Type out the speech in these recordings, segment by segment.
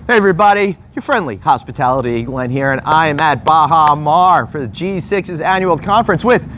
Hey everybody, your friendly hospitality Glenn here, and I am at Baha Mar for the G6's annual conference with,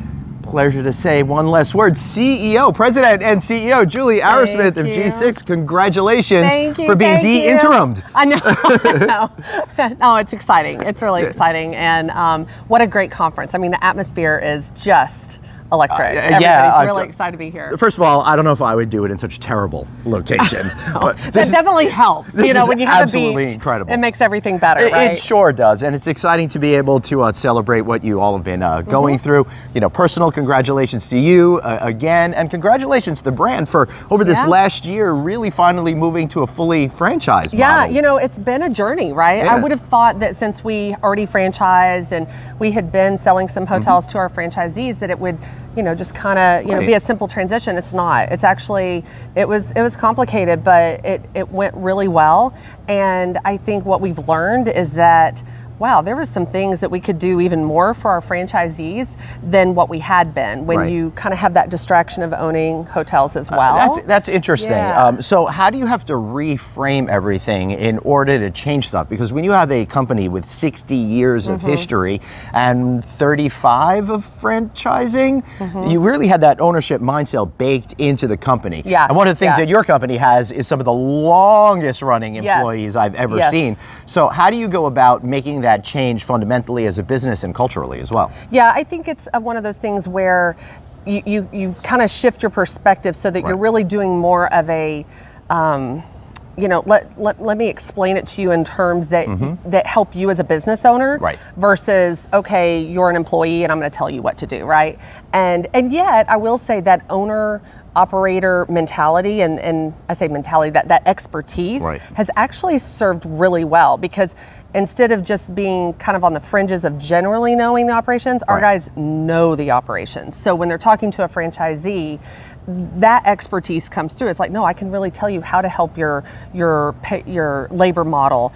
pleasure to say one less word, President and CEO Julie Arrowsmith of G6. Congratulations for being de-interimed. I know. No, it's exciting. It's really exciting, and what a great conference. I mean, the atmosphere is just electric. Everybody's really excited to be here. First of all, I don't know if I would do it in such a terrible location. But that definitely helps. This is when you have absolutely a beach, incredible. It makes everything better, right? It sure does, and it's exciting to be able to celebrate what you all have been going through. You know, personal congratulations to you again, and congratulations to the brand for over this last year really finally moving to a fully franchised model. Yeah, you know, it's been a journey, right? Yeah. I would have thought that since we already franchised and we had been selling some hotels to our franchisees that it would, you know, just kind of, you know, be a simple transition. It's not. It's actually, it was complicated, but it went really well. And I think what we've learned is that, wow, there were some things that we could do even more for our franchisees than what we had been when you kind of have that distraction of owning hotels as well. That's interesting. Yeah. So how do you have to reframe everything in order to change stuff? Because when you have a company with 60 years of history and 35 of franchising, you really had that ownership mindset baked into the company. Yeah. And one of the things that your company has is some of the longest running employees I've ever seen. So how do you go about making that change fundamentally as a business and culturally as well? Yeah, I think it's one of those things where you kind of shift your perspective so that you're really doing more of a, you know, let me explain it to you in terms that that help you as a business owner versus, okay, you're an employee and I'm going to tell you what to do, right? And yet I will say that owner operator mentality and I say mentality, that expertise has actually served really well, because instead of just being kind of on the fringes of generally knowing the operations, our guys know the operations. So when they're talking to a franchisee, that expertise comes through. It's like, no, I can really tell you how to help your labor model.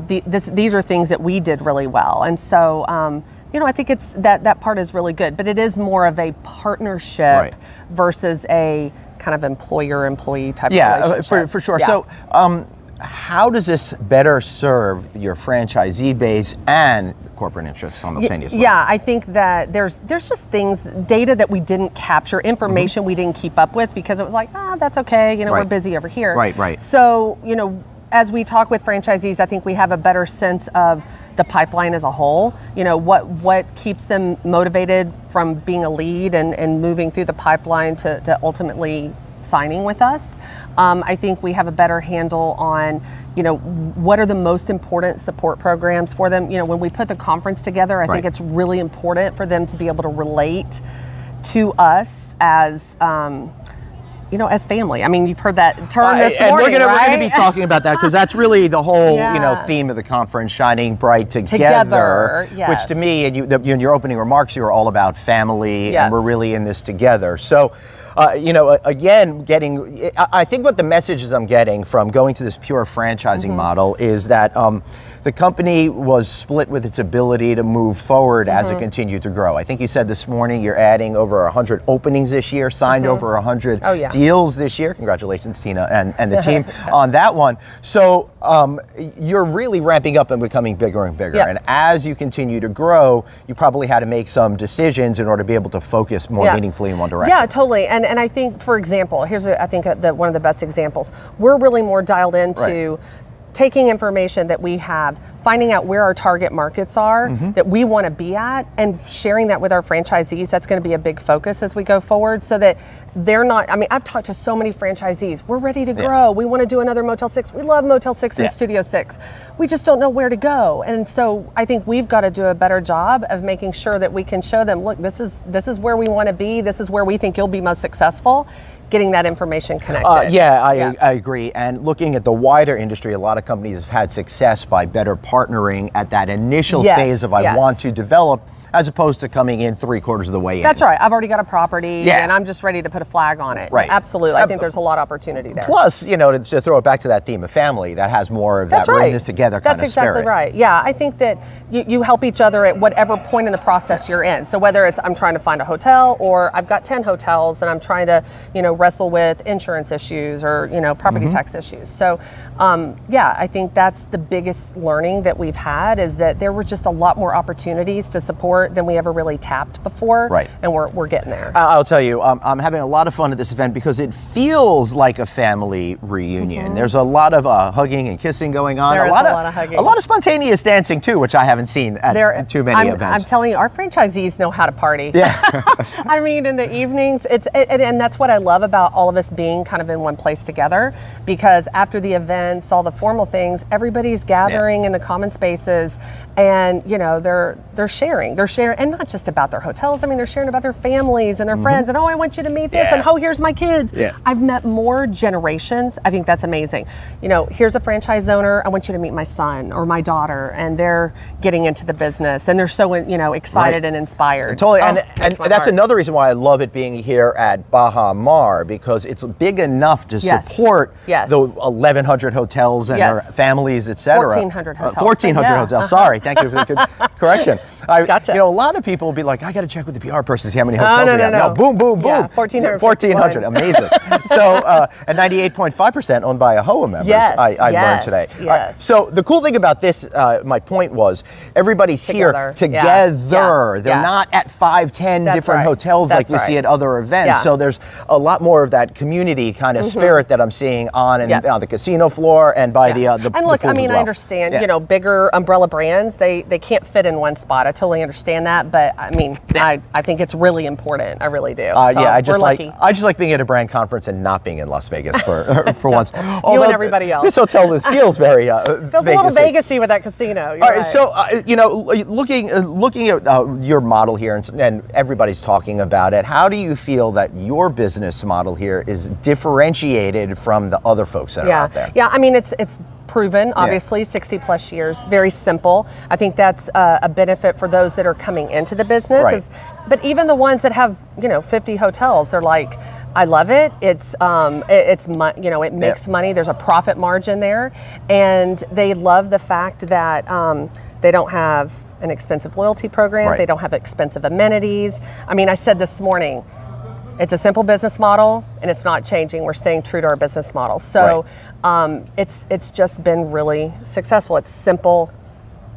These are things that we did really well. And so, you know, I think it's that part is really good, but it is more of a partnership versus a kind of employer-employee type of relationship. Yeah, for sure. So how does this better serve your franchisee base and corporate interests simultaneously? Yeah, I think that there's just things, data that we didn't capture, information we didn't keep up with because it was like, that's okay, you know, we're busy over here. Right. So, you know, as we talk with franchisees, I think we have a better sense of the pipeline as a whole. You know, what keeps them motivated from being a lead and moving through the pipeline to ultimately signing with us. I think we have a better handle on, you know, what are the most important support programs for them. You know, when we put the conference together, I think it's really important for them to be able to relate to us as, you know, as family. I mean, you've heard that term this morning, and we're going to be talking about that because that's really the whole, you know, theme of the conference, shining bright together. Which to me, and in your opening remarks, you were all about family, and we're really in this together. So, you know, again, I think what the messages I'm getting from going to this pure franchising model is that the company was split with its ability to move forward as it continued to grow. I think you said this morning you're adding over 100 openings this year, signed over 100 deals this year. Congratulations, Tina and the team on that one. So you're really ramping up and becoming bigger and bigger. And as you continue to grow, you probably had to make some decisions in order to be able to focus more meaningfully in one direction. Yeah, totally. And I think, for example, here's I think one of the best examples. We're really more dialed into taking information that we have, finding out where our target markets are that we want to be at, and sharing that with our franchisees. That's going to be a big focus as we go forward, so that they're not, I mean, I've talked to so many franchisees. We're ready to grow. We want to do another Motel 6. We love Motel 6 and Studio 6. We just don't know where to go. And so I think we've got to do a better job of making sure that we can show them, look, this is where we want to be. This is where we think you'll be most successful. Getting that information connected. I agree. And looking at the wider industry, a lot of companies have had success by better partnering at that initial phase of I want to develop, as opposed to coming in 3/4 of the way in. That's right. I've already got a property and I'm just ready to put a flag on it. Right. Absolutely. I think there's a lot of opportunity there. Plus, you know, to throw it back to that theme of family, that has more of that we're in this together kind of spirit. That's exactly right. Yeah, I think that you help each other at whatever point in the process you're in. So whether it's I'm trying to find a hotel, or I've got 10 hotels and I'm trying to, you know, wrestle with insurance issues or, you know, property tax issues. So yeah, I think that's the biggest learning that we've had, is that there were just a lot more opportunities to support than we ever really tapped before. Right. And we're getting there. I'll tell you, I'm having a lot of fun at this event because it feels like a family reunion. There's a lot of hugging and kissing going on. There is a lot of hugging. A lot of spontaneous dancing too, which I haven't seen at too many events. I'm telling you, our franchisees know how to party. Yeah. I mean, in the evenings, and that's what I love about all of us being kind of in one place together, because after the events, all the formal things, everybody's gathering in the common spaces, and they're sharing, and not just about their hotels. I mean, they're sharing about their families and their friends, and I want you to meet this, and here's my kids. Yeah. I've met more generations. I think that's amazing. Here's a franchise owner. I want you to meet my son or my daughter, and they're getting into the business, and they're so excited and inspired. Totally, and that's another reason why I love it being here at Baha Mar, because it's big enough to support the 1,100 hotels and their families, etc. 1,400 hotels. 1,400 hotels. Sorry, thank you for the good correction. Gotcha. A lot of people will be like, I got to check with the PR person to see how many hotels we have. No, boom, boom, boom. Yeah, 1,400. Amazing. So, and 98.5% owned by AHOA members. I learned today. Yes. So the cool thing about this, my point was, everybody's here together. They're not at 5, 10 different hotels like we see at other events. Yeah. So there's a lot more of that community kind of spirit that I'm seeing on the casino floor and by the and look, the pools as well. I understand, bigger umbrella brands, they can't fit in one spot. I totally understand that, but I mean, I think it's really important. I really do. I just like being at a brand conference and not being in Las Vegas for once. You and everybody else. This hotel feels very feels a little Vegas-y with that casino. All right, so looking at your model here, and everybody's talking about it, how do you feel that your business model here is differentiated from the other folks that are out there? Yeah, I mean, it's proven, obviously, 60 plus years, very simple. I think that's a benefit for those that are coming into the business. Right. But even the ones that have 50 hotels, they're like, I love it. It makes money. There's a profit margin there, and they love the fact that they don't have an expensive loyalty program. Right. They don't have expensive amenities. I mean, I said this morning, it's a simple business model, and it's not changing. We're staying true to our business model. So it's just been really successful. It's simple.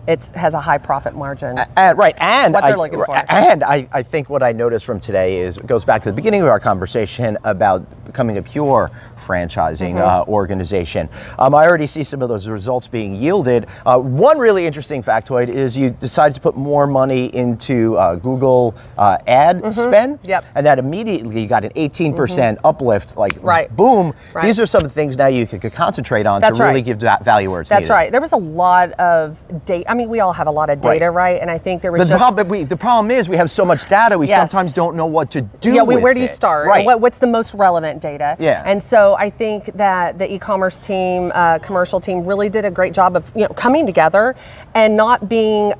It has a high profit margin. Right, and what they're looking for. And I think what I noticed from today goes back to the beginning of our conversation about becoming a pure franchising organization. I already see some of those results being yielded. One really interesting factoid is you decided to put more money into Google ad spend, and that immediately got an 18% uplift. Boom. Right. These are some of the things now you could concentrate on to really give that value where it's needed. That's right. There was a lot of data. I mean, we all have a lot of data, right? And I think there was the problem is we have so much data, we sometimes don't know what to do with where do you start? Right. What's the most relevant data? Yeah. And so I think that the e-commerce team, commercial team really did a great job of coming together and not being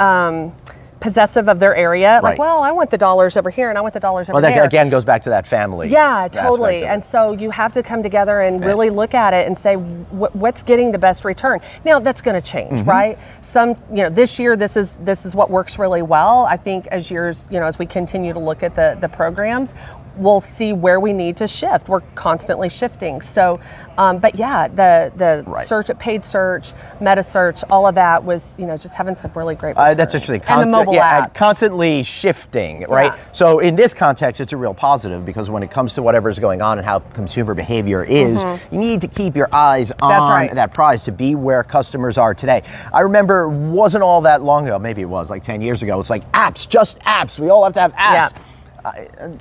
possessive of their area. Like, well, I want the dollars over here and I want the dollars over there. Well, that again goes back to that family. Yeah, totally. And so you have to come together and really look at it and say, what's getting the best return? Now, that's going to change, right? This year, this is what works really well. I think as years, as we continue to look at the programs, we'll see where we need to shift. We're constantly shifting. So, but yeah, the search, paid search, meta search, all of that was, just having some really great returns. That's interesting. And the mobile app. Constantly shifting, right? So in this context, it's a real positive, because when it comes to whatever's going on and how consumer behavior is, you need to keep your eyes on that prize to be where customers are today. I remember, wasn't all that long ago, maybe it was like 10 years ago, it's like apps, just apps. We all have to have apps. Yeah.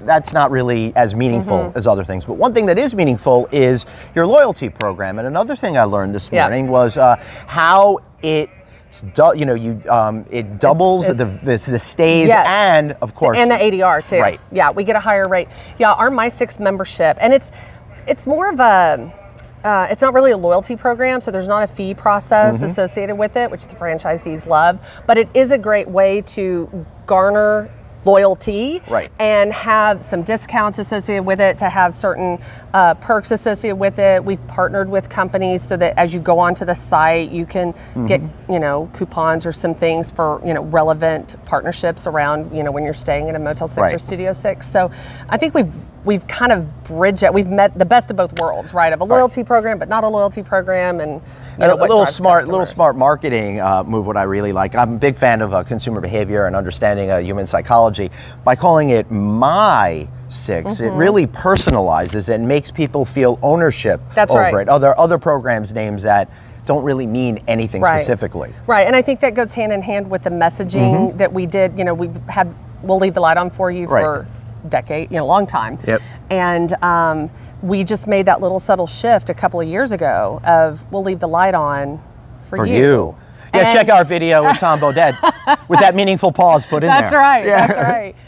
That's not really as meaningful as other things. But one thing that is meaningful is your loyalty program. And another thing I learned this morning was how it doubles the stays and, of course, and the ADR too. Right. Yeah, we get a higher rate. Yeah, our My6 membership, and it's more of a. It's not really a loyalty program, so there's not a fee process associated with it, which the franchisees love. But it is a great way to garner loyalty and have some discounts associated with it, to have certain perks associated with it. We've partnered with companies so that as you go onto the site, you can get coupons or some things for relevant partnerships around when you're staying in a Motel 6 or Studio 6. So I think we've kind of bridged it. We've met the best of both worlds, right? Of a loyalty program, but not a loyalty program, and a little smart marketing move. What I really like, I'm a big fan of consumer behavior and understanding human psychology. By calling it My Six, it really personalizes and makes people feel ownership over it. Other programs' names that don't really mean anything specifically. Right, and I think that goes hand in hand with the messaging that we did. You know, We'll Leave the Light On for you for a decade, long time. Yep. And we just made that little subtle shift a couple of years ago of we'll leave the light on for you. Yeah, check our video with Tom Bodett with that meaningful pause put in that's there. Right, yeah. That's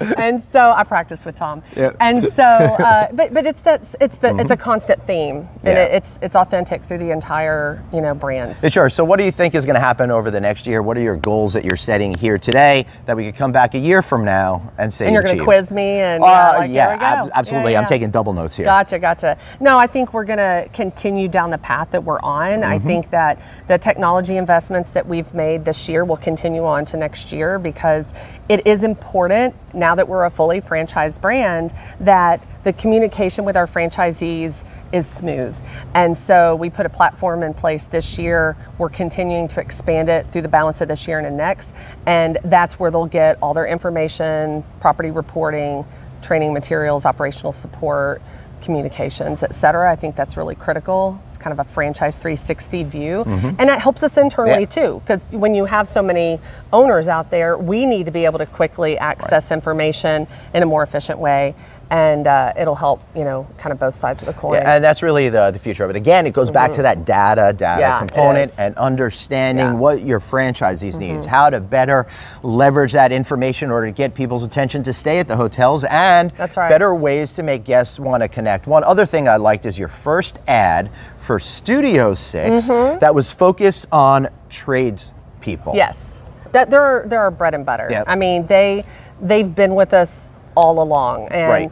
right. And so I practiced with Tom. Yep. And so, but it's a constant theme, and it's authentic through the entire brands. Sure. So what do you think is going to happen over the next year? What are your goals that you're setting here today that we could come back a year from now and say? And you're going to quiz me and here we go. Absolutely. I'm taking double notes here. Gotcha. No, I think we're going to continue down the path that we're on. I think that the technology investments that we've made this year will continue on to next year, because it is important, now that we're a fully franchised brand, that the communication with our franchisees is smooth. And so we put a platform in place this year. We're continuing to expand it through the balance of this year and the next. And that's where they'll get all their information, property reporting, training materials, operational support, communications, et cetera. I think that's really critical. It's kind of a franchise 360 view. And that helps us internally too, because when you have so many owners out there, we need to be able to quickly access information in a more efficient way. And it'll help, kind of both sides of the coin. Yeah, and that's really the future of it. Again, it goes back to that data component and understanding what your franchisees needs, how to better leverage that information in order to get people's attention to stay at the hotels, and better ways to make guests want to connect. One other thing I liked is your first ad for Studio 6 that was focused on trades people. Yes, they're our bread and butter. Yep. I mean, they've been with us all along, and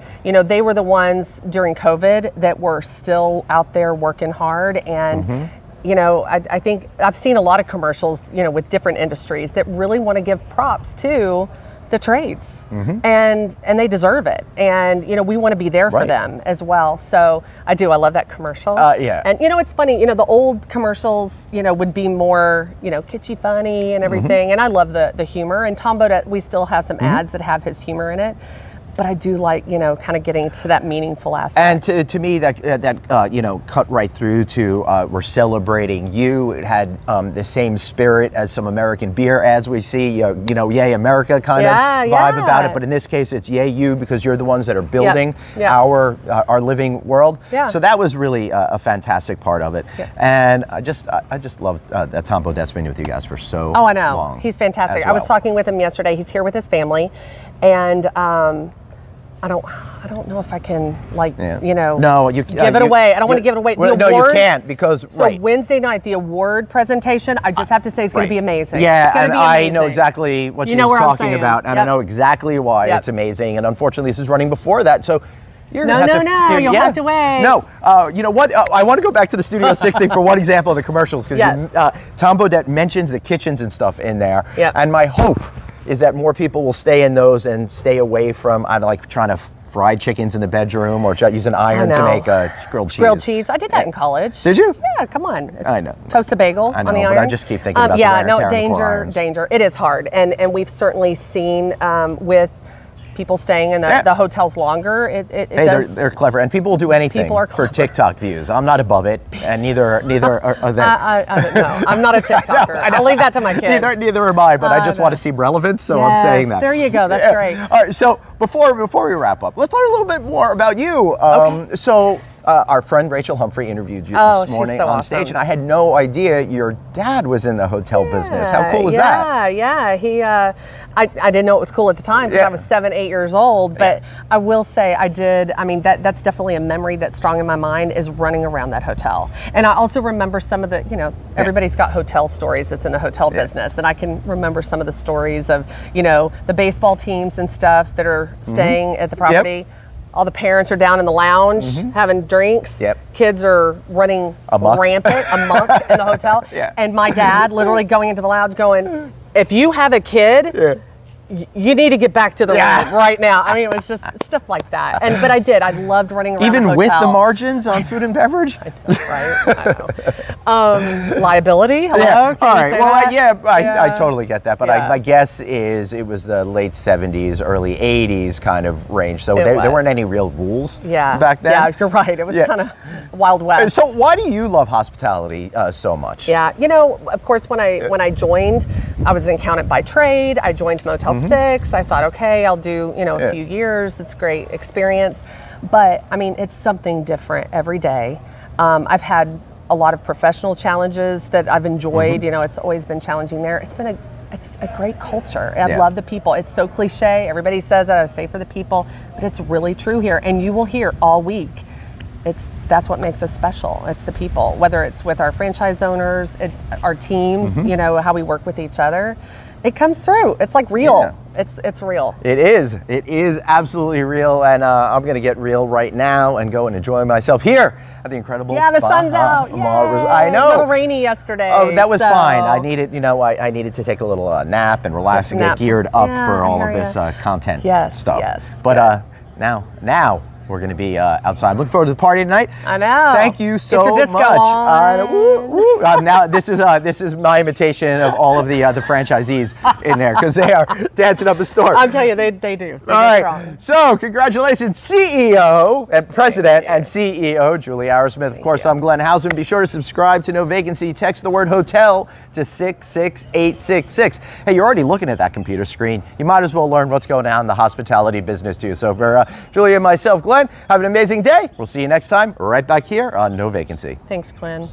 they were the ones during COVID that were still out there working hard. And I think I've seen a lot of commercials with different industries that really want to give props to the trades, and they deserve it, and we want to be there for them as well. So I love that commercial. And it's funny, the old commercials would be more kitschy, funny and everything, and I love the humor. And Tom Bodett, we still have some ads that have his humor in it. But I do like, kind of getting to that meaningful aspect. And to me, that cut right through to we're celebrating you. It had the same spirit as some American beer ads we see, Yay America kind of vibe about it. But in this case, it's Yay You, because you're the ones that are building our living world. Yeah. So that was really a fantastic part of it. Yeah. And I just love that Tom Bodett's been with you guys for so long. Oh, I know. He's fantastic. I was talking with him yesterday. He's here with his family. And I don't know if I can No, you give it away. I don't want to give it away. Well, no, you can't, because Wednesday night, the award presentation, I just have to say it's going to be amazing. Yeah, and I know exactly what she's talking about, and I know exactly why it's amazing. And unfortunately, this is running before that, so you're you'll have to wait. No, you know what? I want to go back to the Studio 60 for one example of the commercials, because Tom Bodett mentions the kitchens and stuff in there, and my hope is that more people will stay in those and stay away from trying to fry chickens in the bedroom or use an iron to make grilled cheese. Grilled cheese. I did that in college. Did you? Yeah, come on. I know. Toast a bagel on the iron. But I just keep thinking about the wear and tear on the core irons. Danger. It is hard. And we've certainly seen with people staying in the hotels longer, it does. They're clever, and people will do anything for TikTok views. I'm not above it, and neither are they. I don't know. I'm not a TikToker. I'll leave that to my kids. Neither am I, but I just want to seem relevant, so I'm saying that. There you go. That's great. All right, so before we wrap up, let's learn a little bit more about you. So our friend Rachel Humphrey interviewed you this morning on stage, and I had no idea your dad was in the hotel business. How cool is that? Yeah. He, I didn't know it was cool at the time, because I was 7-8 years old, but I will say I did. I mean, that's definitely a memory that's strong in my mind, is running around that hotel. And I also remember some of the, everybody's got hotel stories that's in the hotel business, and I can remember some of the stories of, the baseball teams and stuff that are staying at the property. All the parents are down in the lounge having drinks. Kids are running rampant amok in the hotel. And my dad literally going into the lounge going, if you have a kid, you need to get back to the room right now. I mean, it was just stuff like that. But I loved running around even the with the margins on food and beverage. I know, right? I know. Liability. Hello. Yeah. Can All right. Well, I totally get that. But Yeah. my guess is it was the late 70s, early 80s kind of range. So there weren't any real rules back then. Yeah, you're right. It was kind of Wild West. So why do you love hospitality so much? Yeah, you know, of course, when I joined, I was an accountant by trade. I joined Motel 6. I thought, okay, I'll do, a few years. It's a great experience. But, I mean, it's something different every day. I've had a lot of professional challenges that I've enjoyed. It's always been challenging there. It's a great culture. I love the people. It's so cliche. Everybody says that I stay for the people, but it's really true here. And you will hear all week. That's what makes us special. It's the people, whether it's with our franchise owners, our teams, how we work with each other. It comes through. It's like real. Yeah. It's real. It is. It is absolutely real. And I'm going to get real right now and go and enjoy myself here at the incredible. Yeah, the sun's out. I know. A little rainy yesterday. Oh, that was fine. I needed, I needed to take a little nap and relax and get geared up for all of this content stuff. Yes. But now we're going to be outside. I'm looking forward to the party tonight. I know. Thank you so Get your disco much. on. Woo, woo. Now this is my imitation of all of the franchisees in there because they are dancing up a storm. I'm telling you, they do. All right. Strong. So congratulations, CEO and President and CEO Julie Arrowsmith. Of course, I'm Glenn Hausman. Be sure to subscribe to No Vacancy. Text the word hotel to 66866. Hey, you're already looking at that computer screen. You might as well learn what's going on in the hospitality business too. So for Julie and myself, Glenn, have an amazing day. We'll see you next time right back here on No Vacancy. Thanks, Glenn.